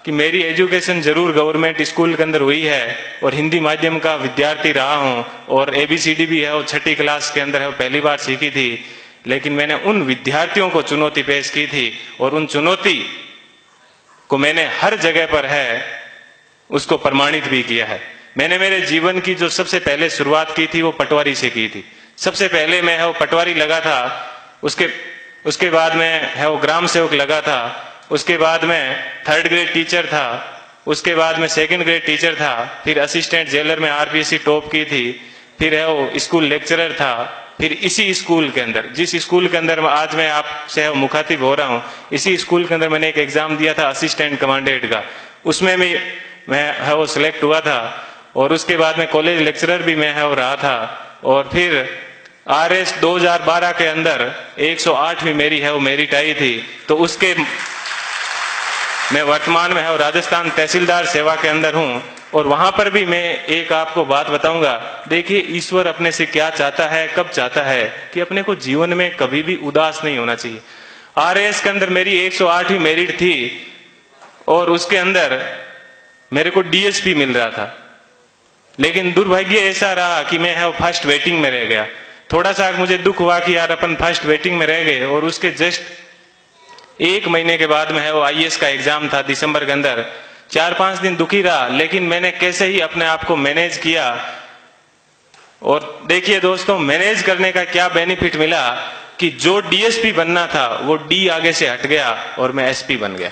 कि मेरी एजुकेशन जरूर गवर्नमेंट स्कूल के अंदर हुई है और हिंदी माध्यम का विद्यार्थी रहा हूं और ABCD भी है वो 6ठी क्लास के अंदर है वो पहली बार सीखी थी, लेकिन मैंने उन विद्यार्थियों को चुनौती पेश की थी और उन चुनौती को मैंने हर जगह पर है उसको प्रमाणित भी किया है। मैंने मेरे जीवन की जो सबसे पहले शुरुआत की थी वो पटवारी से की थी। सबसे पहले मैं है वो पटवारी लगा था, उसके बाद में है वो ग्राम सेवक लगा था, उसके बाद में 3rd ग्रेड टीचर था, उसके बाद में 2nd ग्रेड टीचर था, फिर असिस्टेंट जेलर में RPSC टॉप की थी, फिर है वो स्कूल लेक्चरर था, फिर इसी स्कूल के अंदर जिस स्कूल के अंदर आज मैं आपसे मुखातिब हो रहा हूँ, इसी स्कूल के अंदर मैंने एक एग्जाम दिया था असिस्टेंट कमांडेंट का, उसमें भी मैं है वो सिलेक्ट हुआ था और उसके बाद में कॉलेज लेक्चरर भी मैं है वो रहा था और फिर RS 2012 के अंदर 108वीं मेरी है वो मेरिट आई थी। तो उसके मैं वर्तमान में है वो राजस्थान तहसीलदार सेवा के अंदर हूं और वहां पर भी मैं एक आपको बात बताऊंगा। देखिए ईश्वर अपने से क्या चाहता है, कब चाहता है कि अपने को जीवन में कभी भी उदास नहीं होना चाहिए। RS के अंदर मेरी 108वीं मेरिट थी और उसके अंदर मेरे को DSP मिल रहा था, लेकिन दुर्भाग्य ऐसा रहा कि मैं है फर्स्ट वेटिंग में रह गया। थोड़ा सा मुझे दुख हुआ कि यार अपन फर्स्ट वेटिंग में रह गए और उसके जस्ट 1 महीने के बाद में है वो IAS का एग्जाम था दिसंबर के अंदर। 4-5 दिन दुखी रहा, लेकिन मैंने कैसे ही अपने आप को मैनेज किया और देखिए दोस्तों मैनेज करने का क्या बेनिफिट मिला कि जो DSP बनना था वो D आगे से हट गया और मैं SP बन गया।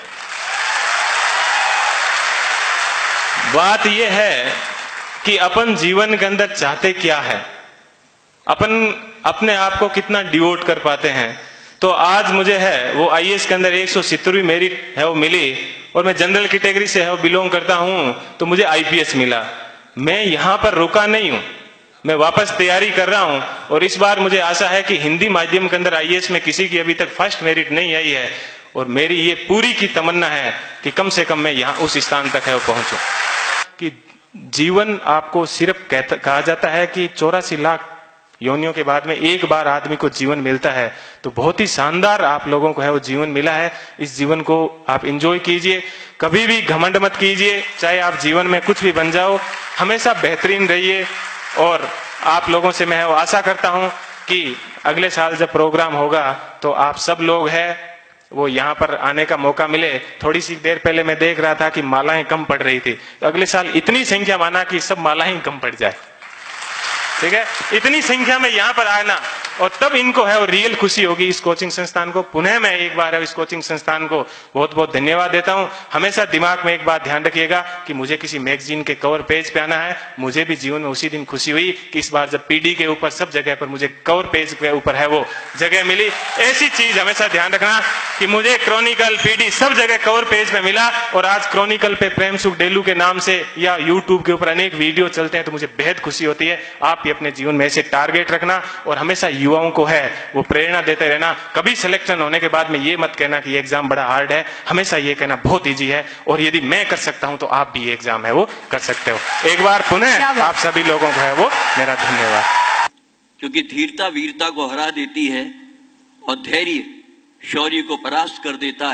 बात यह है कि अपन जीवन के अंदर चाहते क्या है, अपन अपने आप को कितना डिवोट कर पाते हैं। तो आज मुझे है वो IAS के अंदर 170वीं मेरिट है वो मिली और मैं जनरल कैटेगरी से है वो बिलोंग करता हूं, तो मुझे IPS मिला। मैं यहां पर रुका नहीं हूं, मैं वापस तैयारी कर रहा हूं और इस बार मुझे आशा है कि हिंदी माध्यम के अंदर IAS में किसी की अभी तक फर्स्ट मेरिट नहीं आई है और मेरी ये पूरी की तमन्ना है कि कम से कम मैं यहां उस स्थान तक है वो पहुंचूं। कि जीवन आपको सिर्फ कहा जाता है कि 84 लाख योनियों के बाद में एक बार आदमी को जीवन मिलता है, तो बहुत ही शानदार आप लोगों को है वो जीवन मिला है। इस जीवन को आप एंजॉय कीजिए, कभी भी घमंड मत कीजिए, चाहे आप जीवन में कुछ भी बन जाओ, हमेशा बेहतरीन रहिए। और आप लोगों से मैं आशा करता हूं कि अगले साल जब प्रोग्राम होगा तो आप सब लोग हैं वो यहाँ पर आने का मौका मिले। थोड़ी सी देर पहले मैं देख रहा था कि मालाएं कम पड़ रही थी, तो अगले साल इतनी संख्या माना कि सब मालाएं कम पड़ जाए, ठीक है, इतनी संख्या में यहाँ पर आना और तब इनको है वो रियल खुशी होगी। इस कोचिंग संस्थान को पुनः मैं एक बार इस कोचिंग संस्थान को बहुत बहुत धन्यवाद देता हूँ। हमेशा दिमाग में एक बात ध्यान रखिएगा कि मुझे किसी मैगजीन के कवर पेज पे आना है। मुझे भी जीवन में उसी दिन खुशी हुई कि इस बार जब PD के ऊपर सब जगह पर मुझे कवर पेज के ऊपर है वो जगह मिली। ऐसी चीज हमेशा ध्यान रखना कि मुझे क्रॉनिकल PD सब जगह कवर पेज में मिला और आज क्रॉनिकल पे प्रेम सुख डेलू के नाम से या YouTube के ऊपर अनेक वीडियो चलते हैं, तो मुझे बेहद खुशी होती है। आप भी अपने जीवन में ऐसे टारगेट रखना और हमेशा युवाओं को है वो प्रेरणा देते रहना। कभी सिलेक्शन होने के बाद में ये मत कहना कि ये एग्जाम बड़ा हार्ड है, हमेशा ये कहना बहुत इजी है और यदि मैं कर सकता हूं तो आप भी ये एग्जाम है वो कर सकते हो। एक बार पुनः आप सभी लोगों को है वो मेरा धन्यवाद। क्योंकि धीरता वीरता को हरा देती है और धैर्य शौर्य को परास्त कर देता है।